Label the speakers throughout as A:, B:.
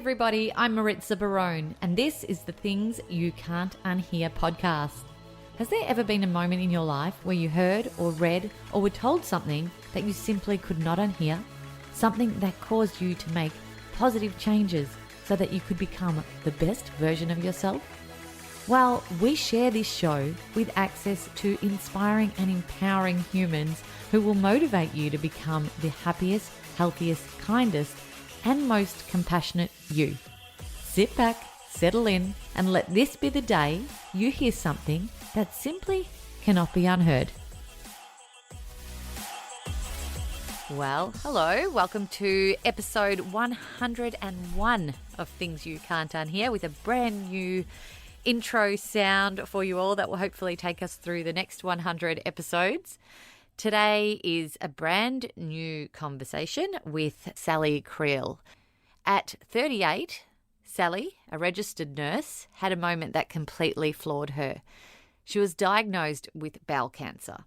A: everybody, I'm Maritza Barone, and this is the Things You Can't Unhear podcast. Has there ever been a moment in your life where you heard or read or were told something that you simply could not unhear? Something that caused you to make positive changes so that you could become the best version of yourself? Well, we share this show with access to inspiring and empowering humans who will motivate you to become the happiest, healthiest, kindest, and most compassionate you. Sit back, settle in, and let this be the day you hear something that simply cannot be unheard. Well, hello, welcome to episode 101 of Things You Can't Unhear with a brand new intro sound for you all that will hopefully take us through the next 100 episodes. Today is a brand new conversation with Sally Kriel. At 38, Sally, a registered nurse, had a moment that completely floored her. She was diagnosed with bowel cancer.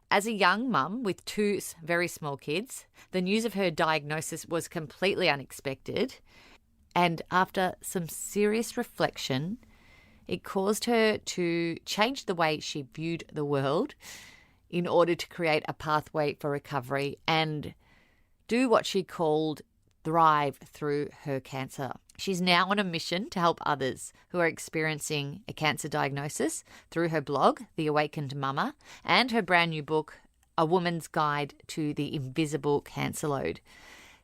A: As a young mum with two very small kids, the news of her diagnosis was completely unexpected. And after some serious reflection, it caused her to change the way she viewed the world in order to create a pathway for recovery and do what she called thrive through her cancer. She's now on a mission to help others who are experiencing a cancer diagnosis through her blog, The Awakened Mumma, and her brand new book, A Woman's Guide to the Invisible Cancer Load.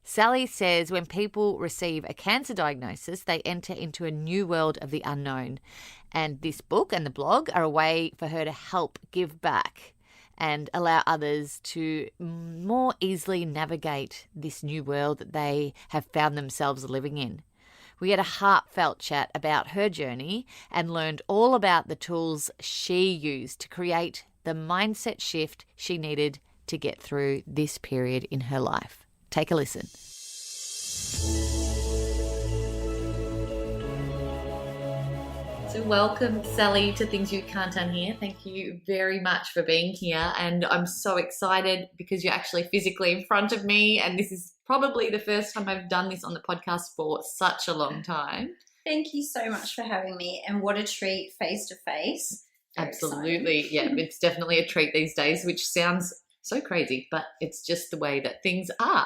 A: Sally says when people receive a cancer diagnosis, they enter into a new world of the unknown. And this book and the blog are a way for her to help give back and allow others to more easily navigate this new world that they have found themselves living in. We had a heartfelt chat about her journey and learned all about the tools she used to create the mindset shift she needed to get through this period in her life. Take a listen. So welcome, Sally, to Things You Can't Unhear. Thank you very much for being here. And I'm so excited because you're actually physically in front of me. And this is probably the first time I've done this on the podcast for such a long time.
B: Thank you so much for having me. And what a treat face to face.
A: Absolutely. Yeah, it's definitely a treat these days, which sounds so crazy, but it's just the way that things are.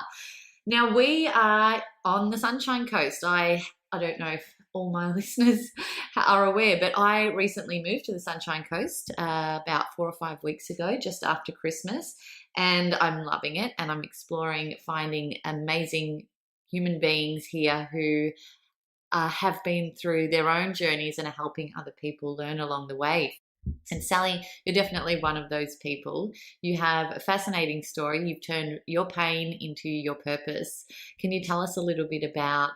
A: Now, we are on the Sunshine Coast. I don't know if all my listeners are aware, but I recently moved to the Sunshine Coast about 4 or 5 weeks ago, just after Christmas, and I'm loving it, and I'm exploring finding amazing human beings here who have been through their own journeys and are helping other people learn along the way. And Sally, you're definitely one of those people. You have a fascinating story. You've turned your pain into your purpose. Can you tell us a little bit about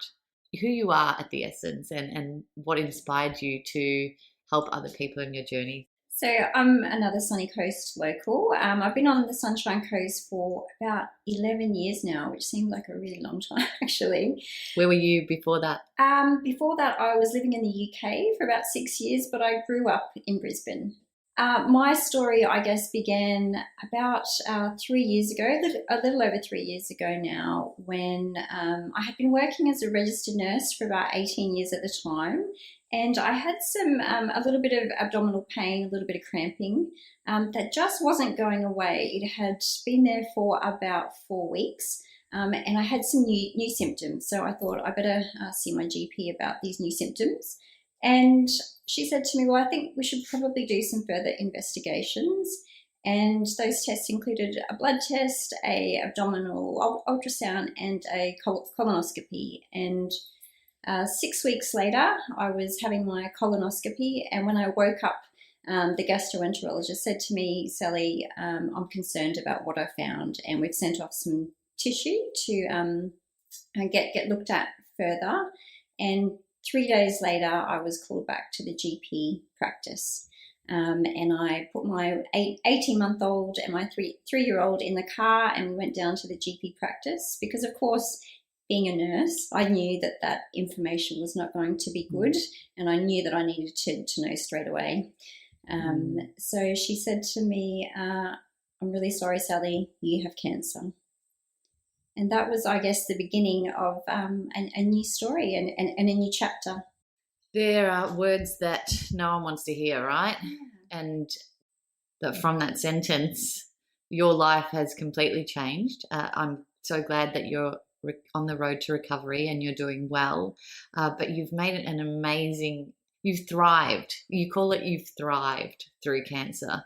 A: who you are at the essence and what inspired you to help other people in your journey?
B: So I'm another Sunny Coast local. I've been on the Sunshine Coast for about 11 years now, which seemed like a really long time actually.
A: Where were you before that?
B: Before that, I was living in the UK for about 6 years, but I grew up in Brisbane. My story, I guess, began about 3 years ago, a little over 3 years ago now, when I had been working as a registered nurse for about 18 years at the time. And I had a little bit of abdominal pain, a little bit of cramping that just wasn't going away. It had been there for about 4 weeks. And I had some new symptoms. So I thought I better see my GP about these new symptoms. And she said to me, well, I think we should probably do some further investigations. And those tests included a blood test, a abdominal ultrasound, and a colonoscopy. And 6 weeks later, I was having my colonoscopy. And when I woke up, the gastroenterologist said to me, Sally, I'm concerned about what I found. And we've sent off some tissue to get looked at further. And 3 days later, I was called back to the GP practice. And I put my 18-month-old and my three-year-old in the car, and we went down to the GP practice because, of course, being a nurse, I knew that information was not going to be good, and I knew that I needed to know straight away. So she said to me, I'm really sorry, Sally, you have cancer. And that was, I guess, the beginning of a new story and a new chapter.
A: There are words that no one wants to hear, right?
B: Yeah.
A: And that from that sentence, your life has completely changed. I'm so glad that you're on the road to recovery and you're doing well. But you've made it an amazing, you've thrived. You call it you've thrived through cancer.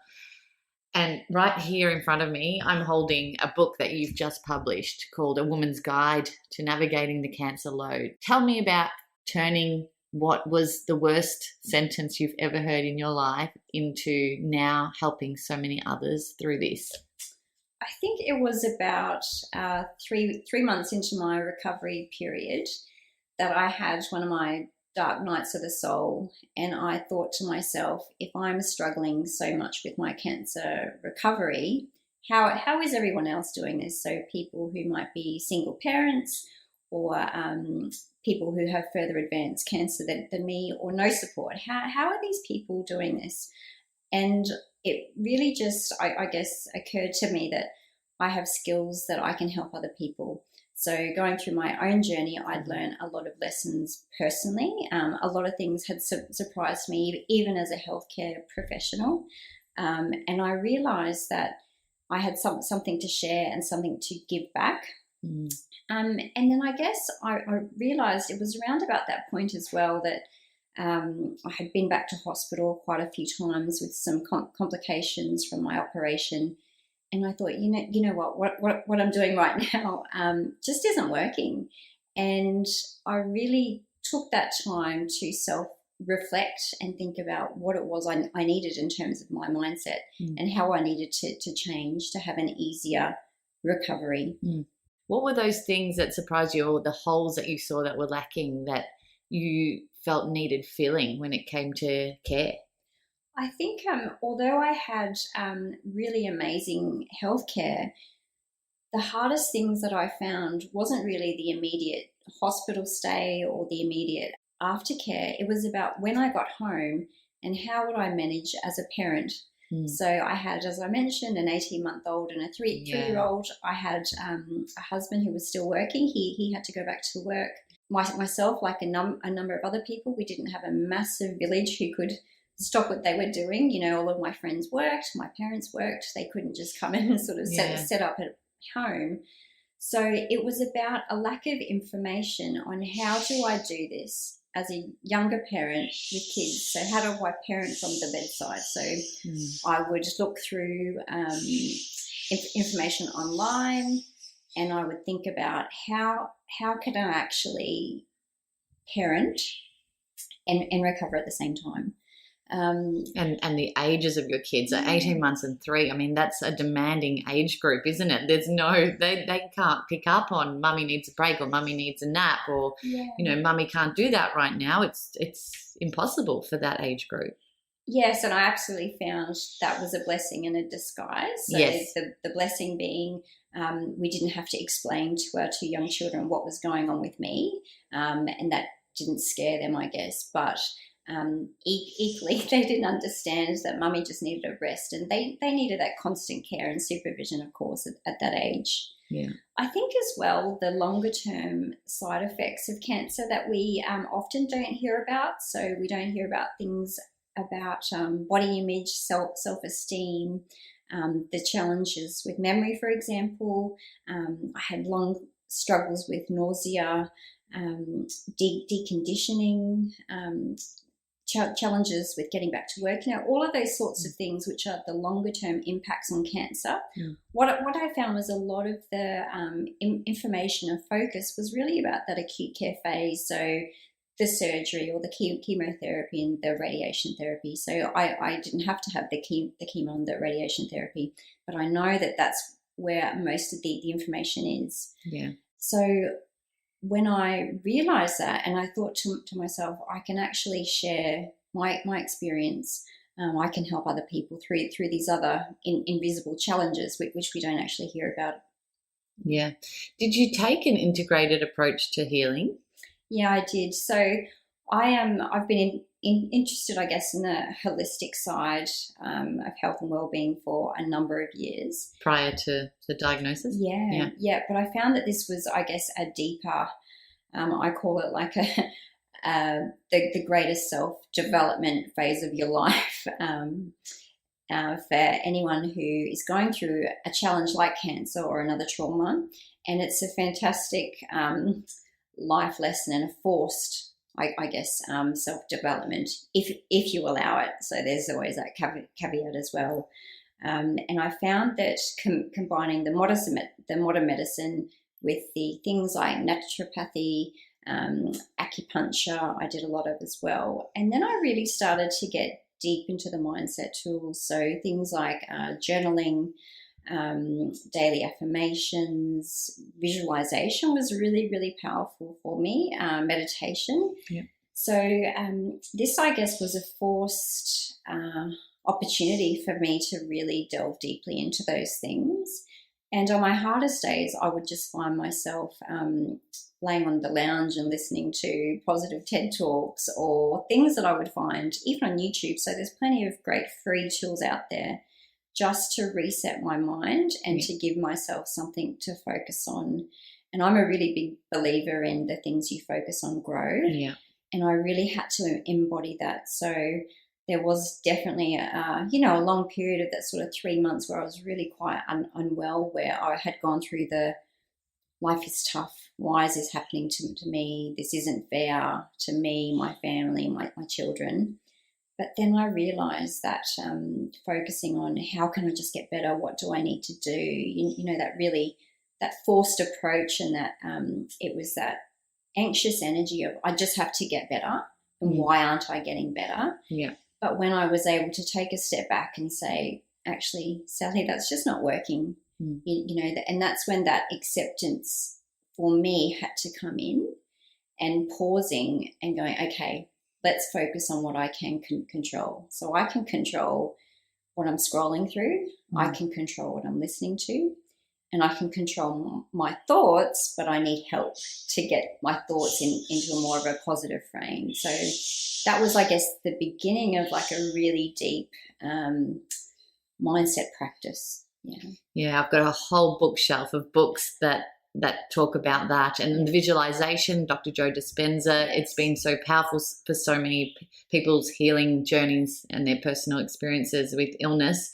A: And right here in front of me, I'm holding a book that you've just published called A Woman's Guide to Navigating the Cancer Load. Tell me about turning what was the worst sentence you've ever heard in your life into now helping so many others through this.
B: I think it was about 3 months into my recovery period that I had one of my dark nights of the soul, and I thought to myself, if I'm struggling so much with my cancer recovery, how is everyone else doing this? So people who might be single parents, or people who have further advanced cancer than me, or no support, how are these people doing this? And it really just, I guess, occurred to me that I have skills that I can help other people. So going through my own journey, I'd learned a lot of lessons personally. A lot of things had surprised me, even as a healthcare professional. And I realised that I had something to share and something to give back. Mm. And then I guess I realised it was around about that point as well that I had been back to hospital quite a few times with some complications from my operation. And I thought, you know what I'm doing right now just isn't working. And I really took that time to self-reflect and think about what it was I needed in terms of my mindset and how I needed to change to have an easier recovery.
A: What were those things that surprised you, or the holes that you saw that were lacking that you felt needed filling when it came to care?
B: I think although I had really amazing healthcare, the hardest things that I found wasn't really the immediate hospital stay or the immediate aftercare. It was about when I got home and how would I manage as a parent. So I had, as I mentioned, an 18-month-old and a three-year-old. I had a husband who was still working. He had to go back to work. Myself, like a number of other people, we didn't have a massive village who could stop what they were doing. All of my friends worked, my parents worked. They couldn't just come in and sort of set up at home. So it was about a lack of information on how do I do this as a younger parent with kids. So how do I parent from the bedside? So I would look through information online, and I would think about how can I actually parent and recover at the same time.
A: And the ages of your kids are 18 months and 3. I mean, that's a demanding age group, isn't it? There's no, they can't pick up on mummy needs a break or mummy needs a nap or, mummy can't do that right now. It's impossible for that age group.
B: Yes, and I absolutely found that was a blessing in a disguise. So
A: yes.
B: The blessing being we didn't have to explain to our 2 young children what was going on with me, and that didn't scare them, I guess, but equally they didn't understand that mummy just needed a rest, and they needed that constant care and supervision, of course, at that age. I think as well the longer term side effects of cancer that we often don't hear about. So we don't hear about things about body image, self-esteem, the challenges with memory, for example. I had long struggles with nausea, deconditioning, challenges with getting back to work, all of those sorts of things, which are the longer term impacts on cancer. What I found was a lot of the information and focus was really about that acute care phase, so the surgery or the chemotherapy and the radiation therapy. So I didn't have to have the chemo and the radiation therapy, but I know that that's where most of the information is. So when I realised that, and I thought to myself, I can actually share my experience. I can help other people through these other invisible challenges, which we don't actually hear about.
A: Did you take an integrated approach to healing?
B: Yeah, I did. So I've been interested, I guess, in the holistic side of health and well-being for a number of years.
A: Prior to the diagnosis?
B: Yeah. But I found that this was, I guess, a deeper, I call it like the greatest self-development phase of your life. For anyone who is going through a challenge like cancer or another trauma. And it's a fantastic life lesson and a forced, I guess, self-development if you allow it. So there's always that caveat as well. And I found that combining the modern medicine with the things like naturopathy, acupuncture, I did a lot of as well. And then I really started to get deep into the mindset tools. So things like journaling, daily affirmations, visualization was really, really powerful for me, meditation.
A: Yeah.
B: So this, I guess, was a forced opportunity for me to really delve deeply into those things. And on my hardest days, I would just find myself laying on the lounge and listening to positive TED Talks or things that I would find even on YouTube. So there's plenty of great free tools out there just to reset my mind and to give myself something to focus on. And I'm a really big believer in the things you focus on grow.
A: Yeah.
B: And I really had to embody that. So there was definitely a long period of that sort of 3 months where I was really quite unwell, where I had gone through the life is tough. Why is this happening to me? This isn't fair to me, my family, my children. But then I realised that focusing on how can I just get better? What do I need to do? That forced approach, and that it was that anxious energy of I just have to get better, and why aren't I getting better?
A: Yeah.
B: But when I was able to take a step back and say, actually, Sally, that's just not working, and that's when that acceptance for me had to come in, and pausing and going, okay, let's focus on what I can control. So I can control what I'm scrolling through. I can control what I'm listening to, and I can control my thoughts, but I need help to get my thoughts into more of a positive frame. So that was, I guess, the beginning of like a really deep mindset practice.
A: Yeah, I've got a whole bookshelf of books that talk about that, and the visualization, Dr. Joe Dispenza. It's been so powerful for so many people's healing journeys and their personal experiences with illness.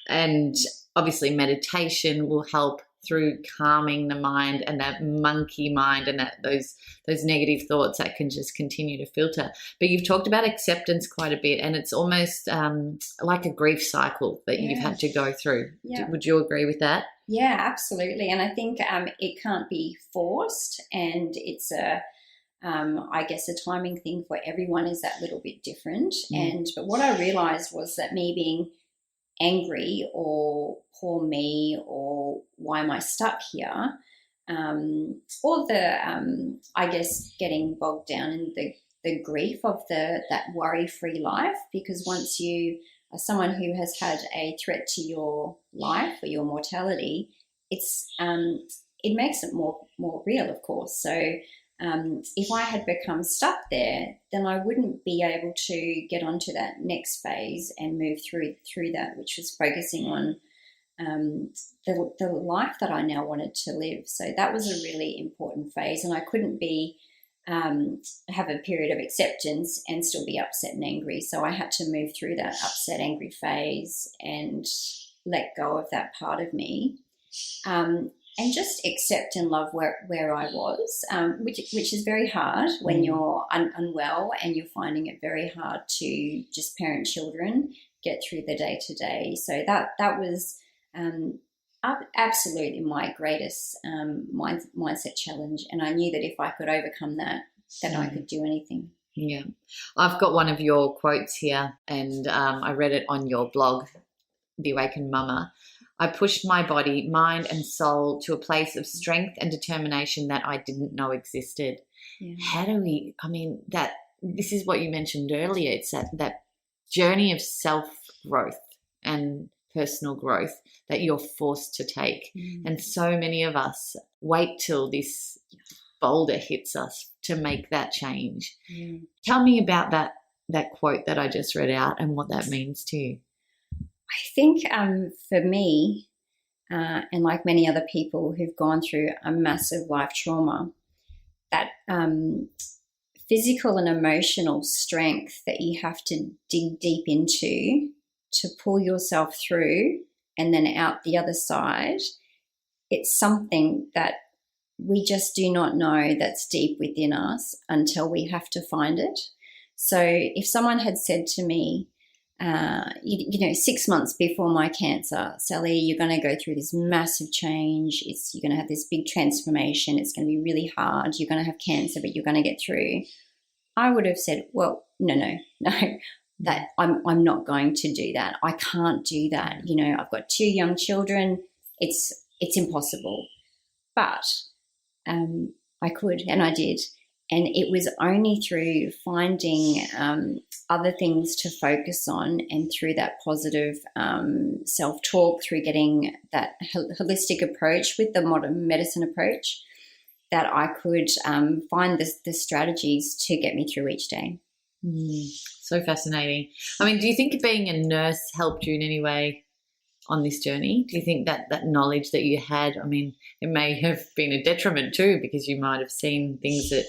A: And obviously meditation will help through calming the mind and that monkey mind and that those negative thoughts that can just continue to filter. But you've talked about acceptance quite a bit, and it's almost like a grief cycle that you've had to go through.
B: Yeah.
A: Would you agree with that?
B: Yeah, absolutely. And I think it can't be forced, and it's I guess a timing thing for everyone is that little bit different. But what I realized was that me being angry or poor me or why am I stuck here, or the I guess getting bogged down in the grief of that worry-free life, because once you are someone who has had a threat to your life or your mortality, it makes it more real, of course. So if I had become stuck there, then I wouldn't be able to get onto that next phase and move through that, which was focusing on the life that I now wanted to live. So that was a really important phase, and I couldn't be have a period of acceptance and still be upset and angry. So I had to move through that upset, angry phase and let go of that part of me. And just accept and love where I was, which is very hard when you're unwell and you're finding it very hard to just parent children, get through the day-to-day. So that was absolutely my greatest mindset challenge. And I knew that if I could overcome that, then I could do anything.
A: Yeah. I've got one of your quotes here, and I read it on your blog, The Awakened Mumma. I pushed my body, mind and soul to a place of strength and determination that I didn't know existed.
B: Yeah.
A: How do we, this is what you mentioned earlier. It's that journey of self-growth and personal growth that you're forced to take. And so many of us wait till this boulder hits us to make that change. Tell me about that that quote that I just read out and what that means to you?
B: I think for me, and like many other people who've gone through a massive life trauma, that physical and emotional strength that you have to dig deep into to pull yourself through and then out the other side, it's something that we just do not know that's deep within us until we have to find it. So if someone had said to me, 6 months before my cancer, Sally, you're going to go through this massive change. You're going to have this big transformation. It's going to be really hard. You're going to have cancer, but you're going to get through. I would have said, well, no, that I'm not going to do that. I can't do that. I've got 2 young children. It's impossible. But I could, and I did. And it was only through finding other things to focus on and through that positive self-talk, through getting that holistic approach with the modern medicine approach, that I could find the strategies to get me through each day.
A: So fascinating. I mean, do you think being a nurse helped you in any way on this journey? Do you think that knowledge that you had, I mean, it may have been a detriment too, because you might have seen things that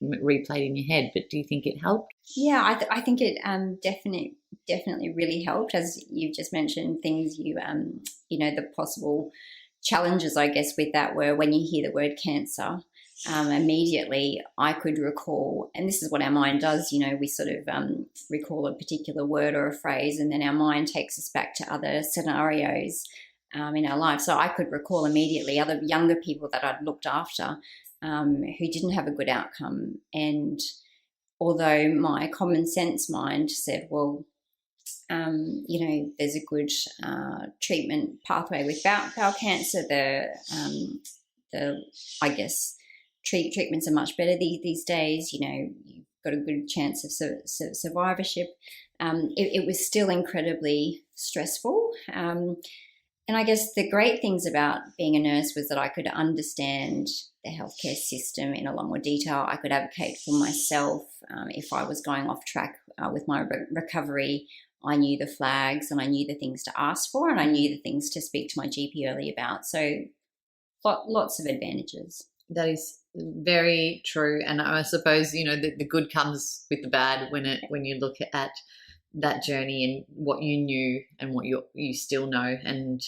A: replayed in your head, but do you think it helped?
B: Yeah, I think it definitely really helped, as you've just mentioned. Things the possible challenges, I guess, with that were when you hear the word cancer, immediately I could recall, and this is what our mind does, we sort of recall a particular word or a phrase, and then our mind takes us back to other scenarios in our life. So I could recall immediately other younger people that I'd looked after who didn't have a good outcome. And although my common sense mind said, well, there's a good treatment pathway with bowel cancer, I guess treatments are much better these days. You've got a good chance of survivorship. It was still incredibly stressful. And I guess the great things about being a nurse was that I could understand the healthcare system in a lot more detail. I could advocate for myself if I was going off track with my recovery. I knew the flags and I knew the things to ask for, and I knew the things to speak to my GP early about. So lots of advantages.
A: That is very true. And I suppose, the good comes with the bad when you look at that journey and what you knew and what you still know and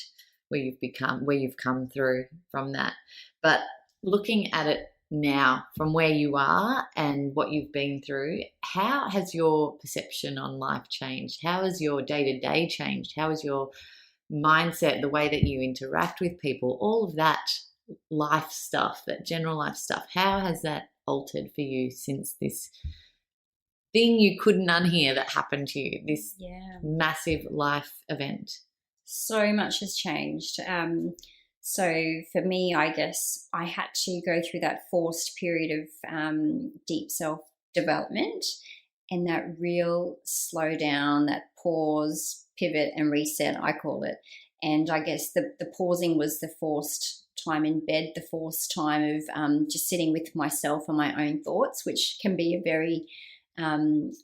A: where you've come through from that. But looking at it now from where you are and what you've been through, how has your perception on life changed? How has your day-to-day changed? How has your mindset, the way that you interact with people, all of that life stuff, that general life stuff, how has that altered for you since this thing you couldn't unhear that happened to you, this massive life event?
B: So much has changed. So for me, I guess I had to go through that forced period of deep self-development and that real slowdown, that pause, pivot and reset, I call it. And I guess the pausing was the forced time in bed, the forced time of just sitting with myself and my own thoughts, which can be a very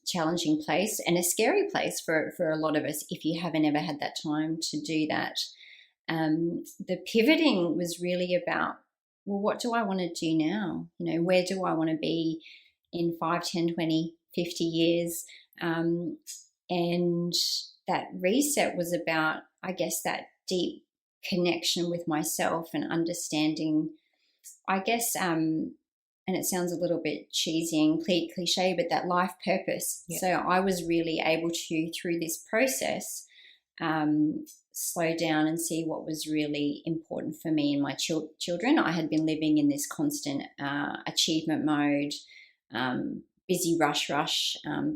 B: challenging place and a scary place for a lot of us if you haven't ever had that time to do that. The pivoting was really about, well, what do I want to do now? Where do I want to be in 5, 10, 20, 50 years? And that reset was about, I guess, that deep connection with myself and understanding, I guess, and it sounds a little bit cheesy and cliche, but that life purpose. Yeah. So I was really able to, through this process, slow down and see what was really important for me and my children. I had been living in this constant achievement mode, busy rush,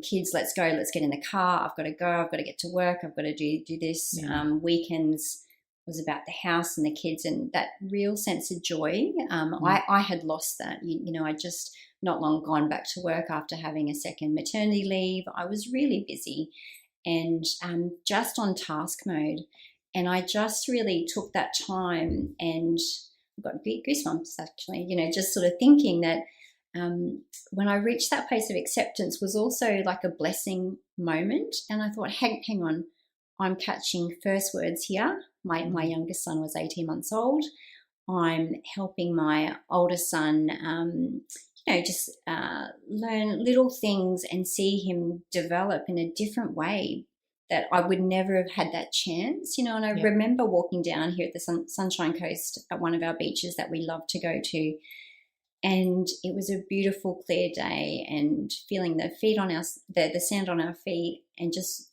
B: kids, let's go, let's get in the car, I've got to go, I've got to get to work, I've got to do this. Yeah. Weekends was about the house and the kids and that real sense of joy. I had lost that. I just not long gone back to work after having a second maternity leave. I was really busy and just on task mode. And I just really took that time and I've got goosebumps actually, just sort of thinking that when I reached that place of acceptance was also like a blessing moment. And I thought, hang on, I'm catching first words here. My youngest son was 18 months old. I'm helping my older son, just learn little things and see him develop in a different way that I would never have had that chance, And I remember walking down here at the Sunshine Coast at one of our beaches that we love to go to. And it was a beautiful, clear day, and feeling the sand on our feet, and just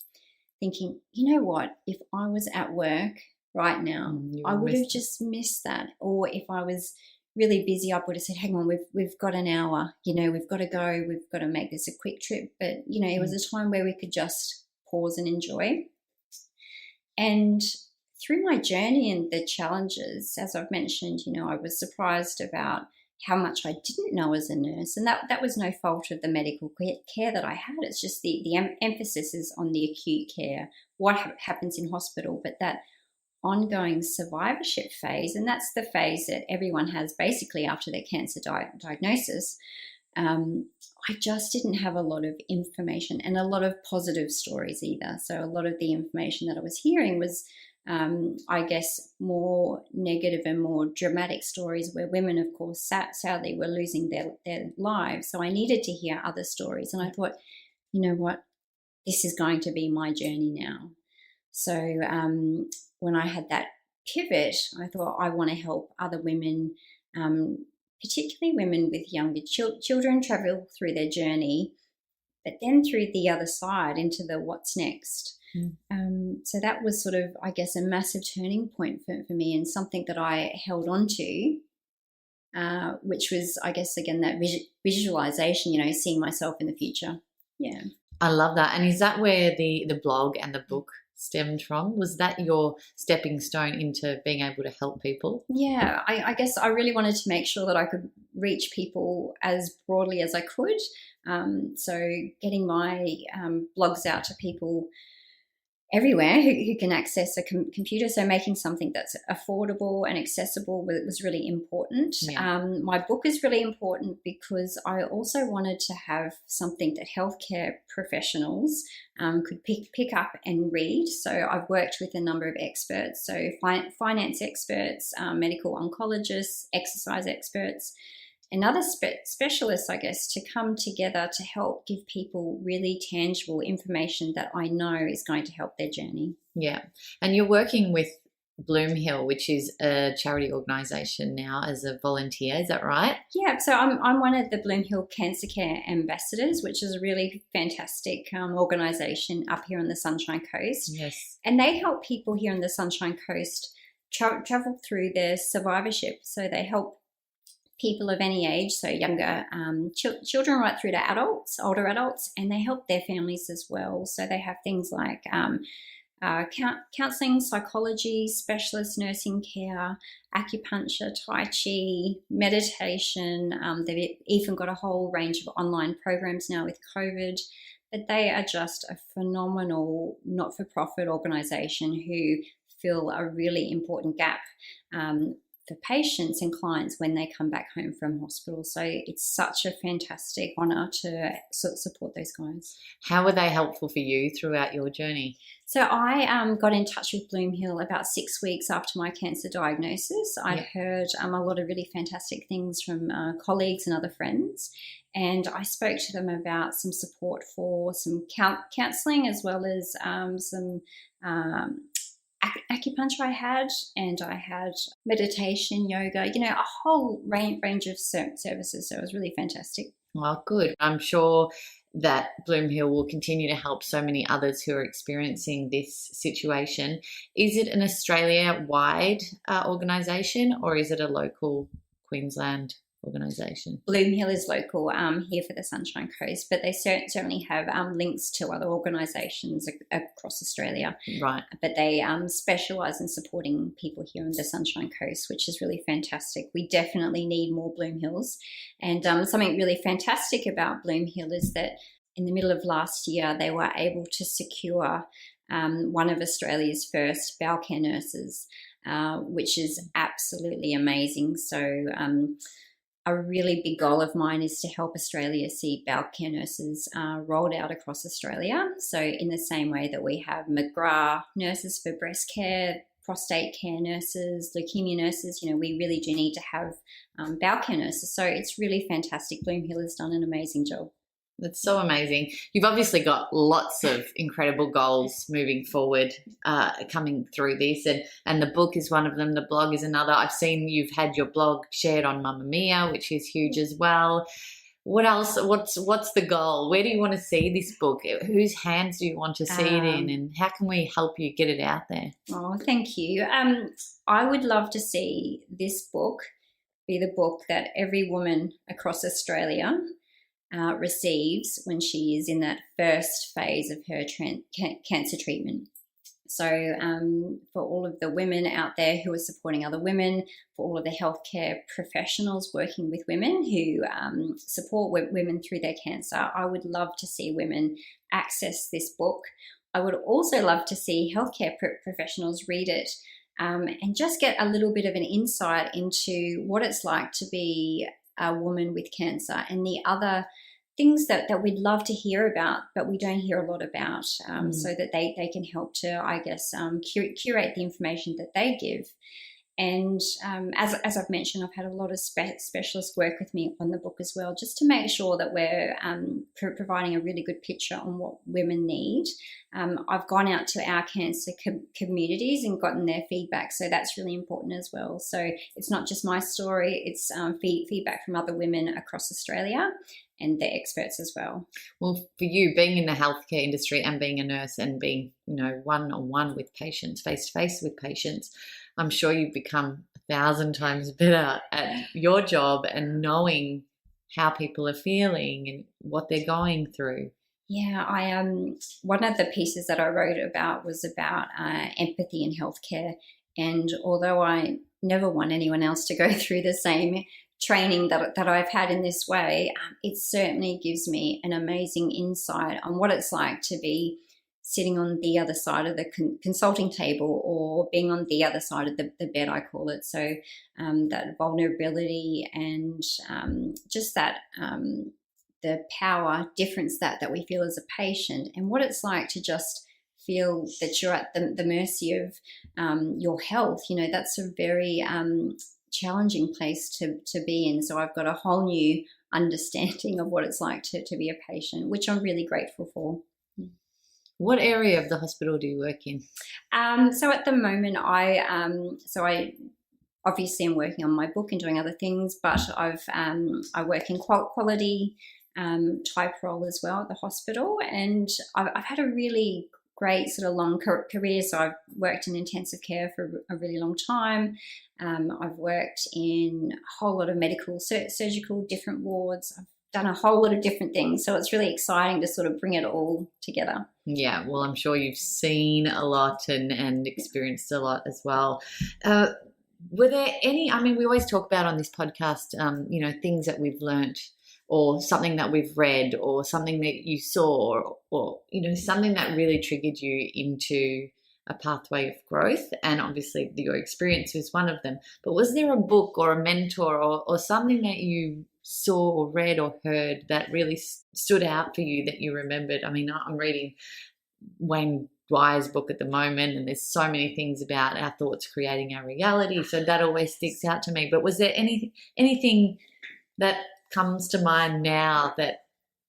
B: thinking, you know what, if I was at work right now, I would have just missed that. Or if I was really busy, I would have said, hang on, we've got an hour, we've got to go, we've got to make this a quick trip. But, it was a time where we could just pause and enjoy. And through my journey and the challenges, as I've mentioned, I was surprised about how much I didn't know as a nurse. And that was no fault of the medical care that I had. It's just the emphasis is on the acute care, what happens in hospital, but that ongoing survivorship phase, and that's the phase that everyone has basically after their cancer diagnosis, I just didn't have a lot of information and a lot of positive stories either. So a lot of the information that I was hearing was I guess more negative and more dramatic stories where women, of course, sadly were losing their lives. So I needed to hear other stories. And I thought, you know what, this is going to be my journey now. So when I had that pivot, I thought I want to help other women, particularly women with younger children, travel through their journey, but then through the other side into the what's next. So that was sort of, I guess, a massive turning point for me, and something that I held on to, which was, I guess, again, that visualization, seeing myself in the future. Yeah.
A: I love that. And is that where the blog and the book stemmed from? Was that your stepping stone into being able to help people?
B: Yeah, I guess I really wanted to make sure that I could reach people as broadly as I could. So getting my blogs out to people everywhere who can access a computer. So making something that's affordable and accessible was really important.
A: Yeah.
B: My book is really important because I also wanted to have something that healthcare professionals could pick up and read. So I've worked with a number of experts, so finance experts, medical oncologists, exercise experts, and other specialists, I guess, to come together to help give people really tangible information that I know is going to help their journey.
A: Yeah. And you're working with Bloom Hill, which is a charity organisation now, as a volunteer. Is that right?
B: Yeah. So I'm one of the Bloom Hill Cancer Care Ambassadors, which is a really fantastic organisation up here on the Sunshine Coast.
A: Yes.
B: And they help people here on the Sunshine Coast travel through their survivorship. So they help people of any age, so younger children right through to adults, older adults, and they help their families as well. So they have things like counselling, psychology, specialist nursing care, acupuncture, tai chi, meditation. They've even got a whole range of online programs now with COVID. But they are just a phenomenal not-for-profit organisation who fill a really important gap for patients and clients when they come back home from hospital. So it's such a fantastic honour to support those guys.
A: How were they helpful for you throughout your journey?
B: So I got in touch with Bloom Hill about 6 weeks after my cancer diagnosis. I'd heard a lot of really fantastic things from colleagues and other friends, and I spoke to them about some support for some counselling, as well as some acupuncture and I had meditation, yoga, a whole range of services. So it was really fantastic.
A: Well, good. I'm sure that Bloom Hill will continue to help so many others who are experiencing this situation. Is it an Australia-wide organisation, or is it a local Queensland organisation?
B: Bloom Hill is local here for the Sunshine Coast, but they certainly have links to other organisations across Australia.
A: Right.
B: But they specialise in supporting people here on the Sunshine Coast, which is really fantastic. We definitely need more Bloom Hills. And something really fantastic about Bloom Hill is that in the middle of last year, they were able to secure one of Australia's first bowel care nurses, which is absolutely amazing. So a really big goal of mine is to help Australia see bowel care nurses rolled out across Australia. So in the same way that we have McGrath nurses for breast care, prostate care nurses, leukemia nurses, we really do need to have bowel care nurses. So it's really fantastic. Bloom Hill has done an amazing job.
A: That's so amazing. You've obviously got lots of incredible goals moving forward, coming through this, and the book is one of them. The blog is another. I've seen you've had your blog shared on Mamma Mia, which is huge as well. What else? What's the goal? Where do you want to see this book? Whose hands do you want to see it in, and how can we help you get it out there?
B: Oh, thank you. I would love to see this book be the book that every woman across Australia receives when she is in that first phase of her cancer treatment. So for all of the women out there who are supporting other women, for all of the healthcare professionals working with women who support women through their cancer, I would love to see women access this book. I would also love to see healthcare professionals read it and just get a little bit of an insight into what it's like to be a woman with cancer and the other things that we'd love to hear about, but we don't hear a lot about, so that they can help to, I guess, curate the information that they give. And as I've mentioned, I've had a lot of specialists work with me on the book as well, just to make sure that we're providing a really good picture on what women need. I've gone out to our cancer communities and gotten their feedback, so that's really important as well. So it's not just my story, it's feedback from other women across Australia and the experts as well.
A: Well, for you, being in the healthcare industry and being a nurse and being, one-on-one with patients, face-to-face with patients, I'm sure you've become 1,000 times better at your job and knowing how people are feeling and what they're going through.
B: Yeah, one of the pieces that I wrote about was about empathy in healthcare. And although I never want anyone else to go through the same training that I've had in this way, it certainly gives me an amazing insight on what it's like to be sitting on the other side of the consulting table or being on the other side of the bed, I call it. So that vulnerability and just that the power difference that we feel as a patient, and what it's like to just feel that you're at the mercy of your health. That's a very challenging place to be in. So I've got a whole new understanding of what it's like to be a patient, which I'm really grateful for.
A: What area of the hospital do you work in?
B: So at the moment, I obviously am working on my book and doing other things, but I work in quality type role as well at the hospital, and I've had a really great sort of long career. So I've worked in intensive care for a really long time. I've worked in a whole lot of medical, surgical, different wards. I've done a whole lot of different things. So it's really exciting to sort of bring it all together.
A: Yeah, well, I'm sure you've seen a lot and experienced a lot as well. Were there any, we always talk about on this podcast, things that we've learnt or something that we've read or something that you saw or something that really triggered you into a pathway of growth, and obviously your experience was one of them. But was there a book or a mentor or something that you saw or read or heard that really stood out for you that you remembered? I'm reading Wayne Dwyer's book at the moment, and there's so many things about our thoughts creating our reality, so that always sticks out to me. But was there anything that comes to mind now that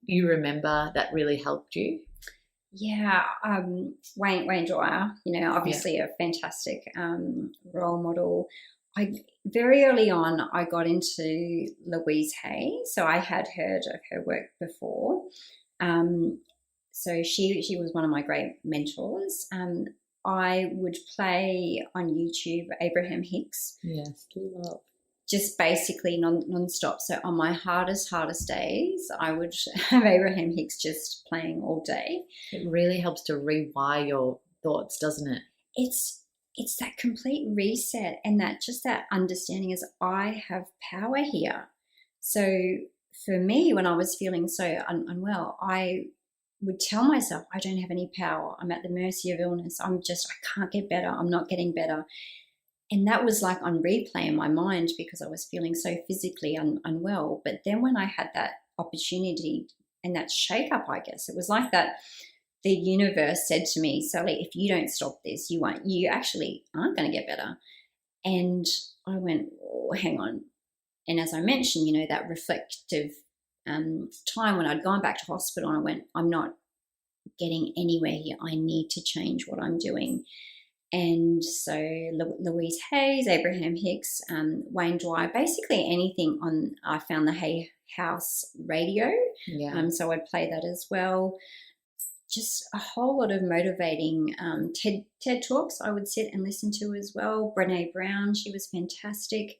A: you remember that really helped you?
B: Yeah, Wayne Dwyer, obviously a fantastic role model. Very early on, I got into Louise Hay, so I had heard of her work before. So she was one of my great mentors. I would play on YouTube Abraham Hicks.
A: Yes, love.
B: Just basically non-stop. So on my hardest days, I would have Abraham Hicks just playing all day.
A: It really helps to rewire your thoughts, doesn't it?
B: It's that complete reset and that understanding is I have power here. So for me, when I was feeling so unwell, I would tell myself I don't have any power. I'm at the mercy of illness. I can't get better. I'm not getting better. And that was like on replay in my mind because I was feeling so physically unwell. But then when I had that opportunity and that shake up, I guess, it was like that the universe said to me, Sally, if you don't stop this, you actually aren't going to get better. And I went, oh, hang on. And as I mentioned, you know, that reflective time when I'd gone back to hospital, and I went, I'm not getting anywhere here. I need to change what I'm doing. And so Louise Hayes, Abraham Hicks, Wayne Dwyer, basically anything on, I found the Hay House radio.
A: Yeah.
B: So I'd play that as well. Just a whole lot of motivating TED Talks I would sit and listen to as well. Brené Brown, she was fantastic.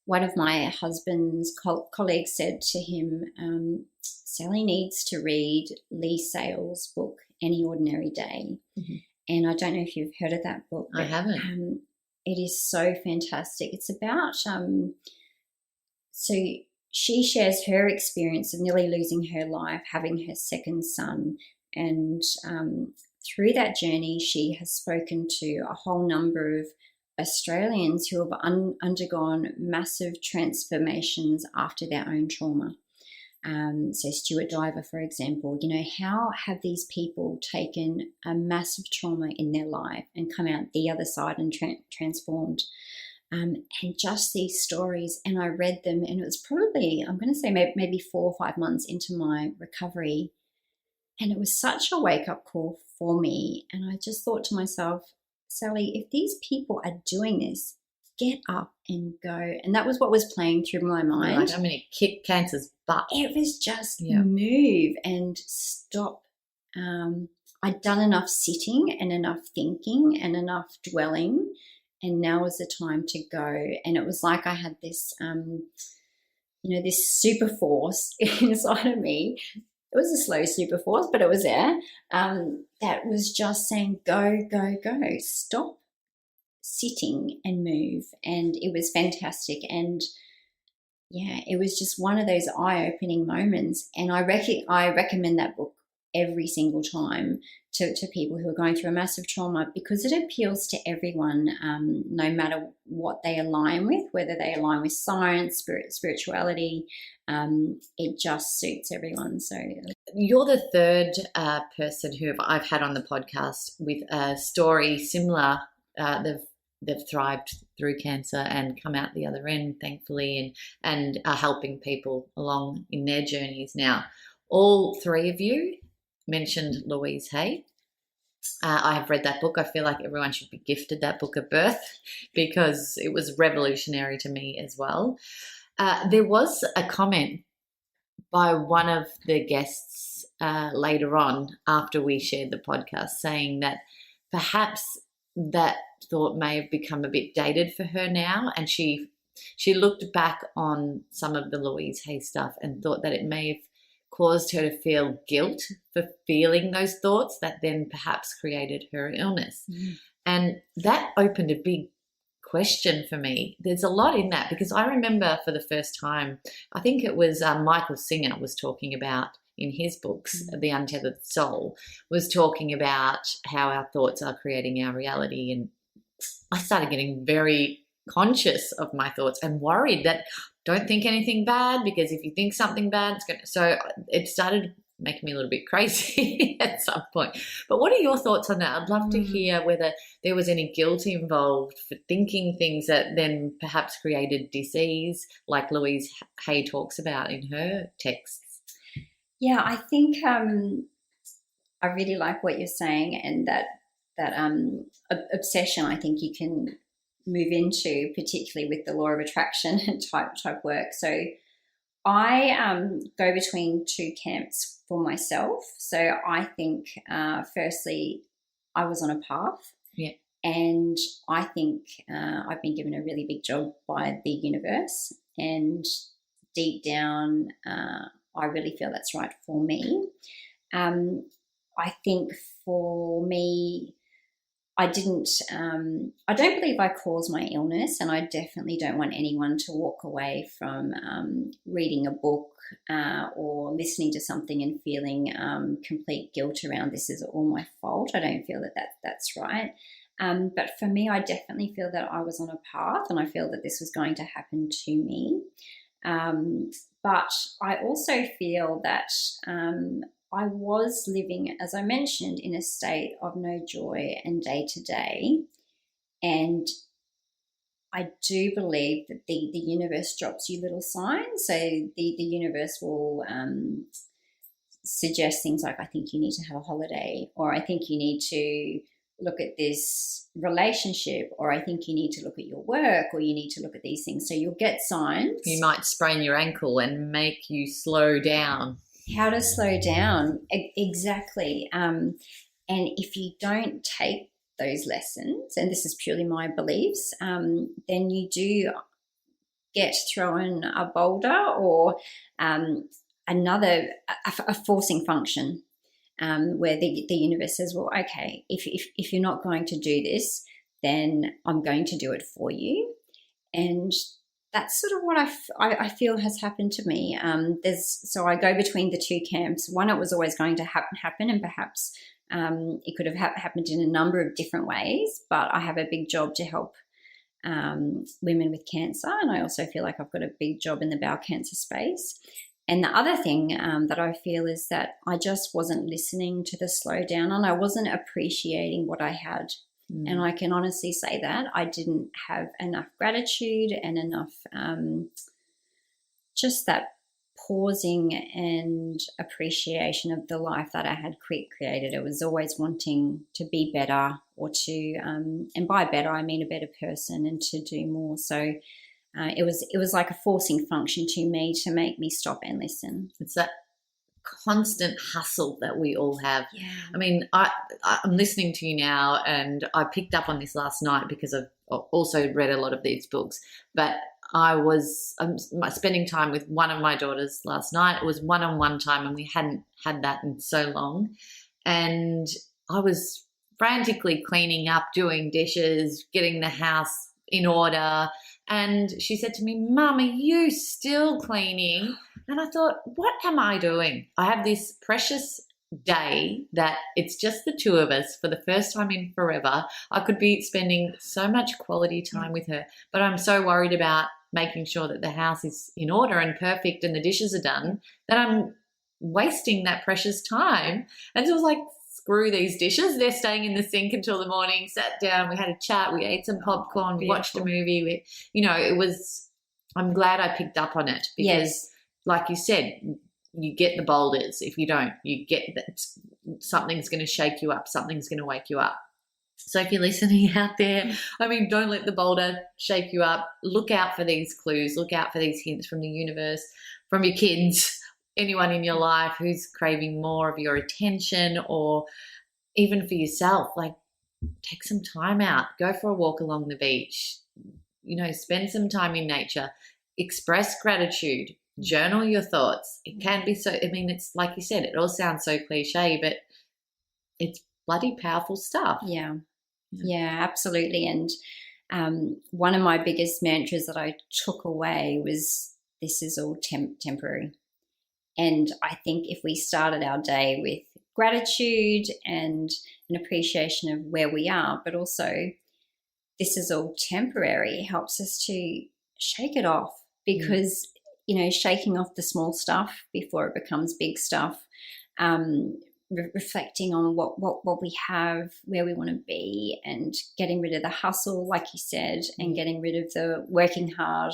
B: One of my husband's colleagues said to him, Sally needs to read Lee Sales' book, Any Ordinary Day. Mm-hmm. And I don't know if you've heard of that book.
A: I haven't.
B: It is so fantastic. It's about, so she shares her experience of nearly losing her life, having her second son. And through that journey, she has spoken to a whole number of Australians who have undergone massive transformations after their own trauma. So Stuart Diver, for example, you know, how have these people taken a massive trauma in their life and come out the other side and transformed? And just these stories, and I read them, and it was probably, I'm going to say maybe 4 or 5 months into my recovery, and it was such a wake-up call for me. And I just thought to myself, Sally, if these people are doing this, get up and go. And that was what was playing through my mind.
A: Like, I'm going to kick cancer's butt.
B: It was just move and stop. I'd done enough sitting and enough thinking and enough dwelling, and now was the time to go. And it was like I had this, this super force inside of me. It was a slow super force, but it was there. That was just saying, go, go, go. Stop sitting and move. And it was fantastic. And yeah, it was just one of those eye-opening moments. And I recommend that book every single time to people who are going through a massive trauma, because it appeals to everyone, no matter what they align with, whether they align with science, spirituality. It just suits everyone. So
A: you're the third person who I've had on the podcast with a story similar. They've thrived through cancer and come out the other end, thankfully, and are helping people along in their journeys now. All three of you mentioned Louise Hay. I have read that book. I feel like everyone should be gifted that book at birth because it was revolutionary to me as well. There was a comment by one of the guests later on after we shared the podcast saying that perhaps that thought may have become a bit dated for her now, and she looked back on some of the Louise Hay stuff and thought that it may have caused her to feel guilt for feeling those thoughts that then perhaps created her illness. Mm. And that opened a big question for me. There's a lot in that, because I remember for the first time, I think it was Michael Singer was talking about in his books, The Untethered Soul, was talking about how our thoughts are creating our reality. And I started getting very conscious of my thoughts and worried that don't think anything bad, because if you think something bad, it's going to... So it started making me a little bit crazy at some point. But what are your thoughts on that? I'd love to hear whether there was any guilt involved for thinking things that then perhaps created disease, like Louise Hay talks about in her texts.
B: Yeah, I think I really like what you're saying, and that obsession I think you can move into, particularly with the law of attraction type work. So I go between two camps for myself. So I think firstly I was on a path, and I think I've been given a really big job by the universe, and deep down I really feel that's right for me. I think for me, I don't believe I caused my illness, and I definitely don't want anyone to walk away from reading a book or listening to something and feeling complete guilt around this is all my fault. I don't feel that that's right. But for me, I definitely feel that I was on a path, and I feel that this was going to happen to me. But I also feel that I was living, as I mentioned, in a state of no joy and day to day. And I do believe that the universe drops you little signs. So the universe will suggest things like, I think you need to have a holiday, or I think you need to look at this relationship, or I think you need to look at your work, or you need to look at these things. So you'll get signs.
A: You might sprain your ankle and make you slow down.
B: How to slow down, exactly. And if you don't take those lessons, and this is purely my beliefs, then you do get thrown a boulder or a forcing function. Where the universe says, well, okay, if you're not going to do this, then I'm going to do it for you. And that's sort of what I feel has happened to me. So I go between the two camps. One, it was always going to happen, and perhaps it could have happened in a number of different ways, but I have a big job to help women with cancer, and I also feel like I've got a big job in the bowel cancer space. And the other thing that I feel is that I just wasn't listening to the slowdown, and I wasn't appreciating what I had. And I can honestly say that I didn't have enough gratitude and enough just that pausing and appreciation of the life that I had created. I was always wanting to be better, or to, and by better I mean a better person, and to do more. So it was like a forcing function to me to make me stop and listen.
A: It's that constant hustle that we all have.
B: Yeah.
A: I mean, I'm listening to you now, and I picked up on this last night because I've also read a lot of these books. But I'm spending time with one of my daughters last night. It was one-on-one time, and we hadn't had that in so long. And I was frantically cleaning up, doing dishes, getting the house in order. And she said to me, "Mum, are you still cleaning?" And I thought, what am I doing? I have this precious day that it's just the two of us for the first time in forever. I could be spending so much quality time with her, but I'm so worried about making sure that the house is in order and perfect and the dishes are done that I'm wasting that precious time. And so I was like, screw these dishes. They're staying in the sink until the morning. Sat down, we had a chat, we ate some popcorn, we watched a movie. I'm glad I picked up on it because,
B: Yes.
A: like you said, you get the boulders. If you don't, you get that something's going to shake you up, something's going to wake you up. So if you're listening out there, don't let the boulder shake you up. Look out for these clues. Look out for these hints from the universe, from your kids, anyone in your life who's craving more of your attention, or even for yourself. Like, take some time out. Go for a walk along the beach. Spend some time in nature. Express gratitude. Journal your thoughts. It can be it's like you said, it all sounds so cliche, but it's bloody powerful stuff.
B: Yeah, absolutely. And one of my biggest mantras that I took away was, this is all temporary. And I think if we started our day with gratitude and an appreciation of where we are, but also this is all temporary, helps us to shake it off, because shaking off the small stuff before it becomes big stuff, reflecting on what we have, where we want to be, and getting rid of the hustle, like you said, and getting rid of the working hard,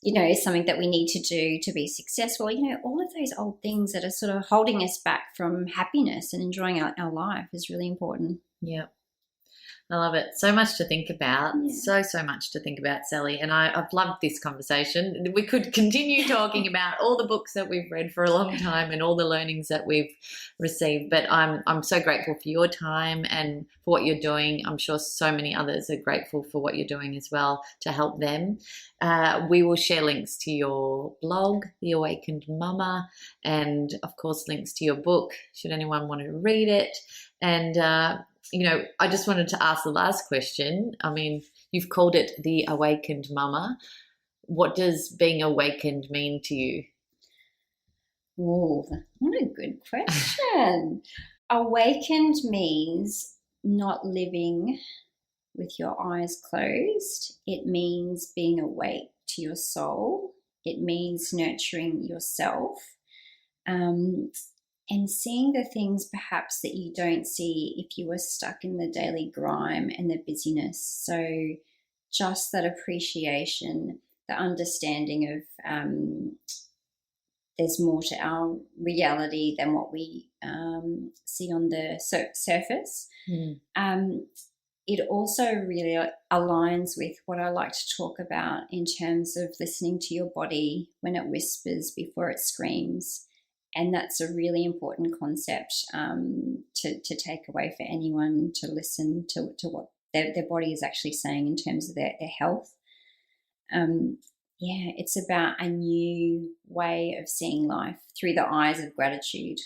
B: is something that we need to do to be successful. All of those old things that are sort of holding us back from happiness and enjoying our life is really important.
A: Yeah. I love it. So much to think about.
B: Yeah.
A: So much to think about, Sally. And I've loved this conversation. We could continue talking about all the books that we've read for a long time and all the learnings that we've received. But I'm so grateful for your time and for what you're doing. I'm sure so many others are grateful for what you're doing as well to help them. We will share links to your blog, The Awakened Mumma, and, of course, links to your book should anyone want to read it. And I just wanted to ask the last question. You've called it The Awakened Mumma. What does being awakened mean to you?
B: Oh, what a good question. Awakened means not living with your eyes closed. It means being awake to your soul. It means nurturing yourself, and seeing the things perhaps that you don't see if you were stuck in the daily grime and the busyness. So just that appreciation, the understanding of there's more to our reality than what we see on the surface. It also really aligns with what I like to talk about in terms of listening to your body when it whispers before it screams. And that's a really important concept to take away for anyone, to listen to what their body is actually saying in terms of their health. It's about a new way of seeing life through the eyes of gratitude.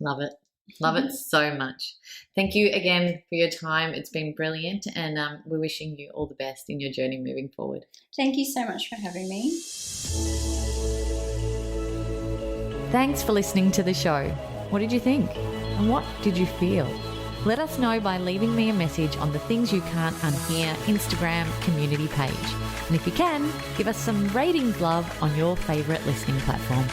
A: Love it. Love it so much. Thank you again for your time. It's been brilliant, and we're wishing you all the best in your journey moving forward.
B: Thank you so much for having me.
A: Thanks for listening to the show. What did you think? And what did you feel? Let us know by leaving me a message on the Things You Can't Unhear Instagram community page. And if you can, give us some ratings love on your favourite listening platform.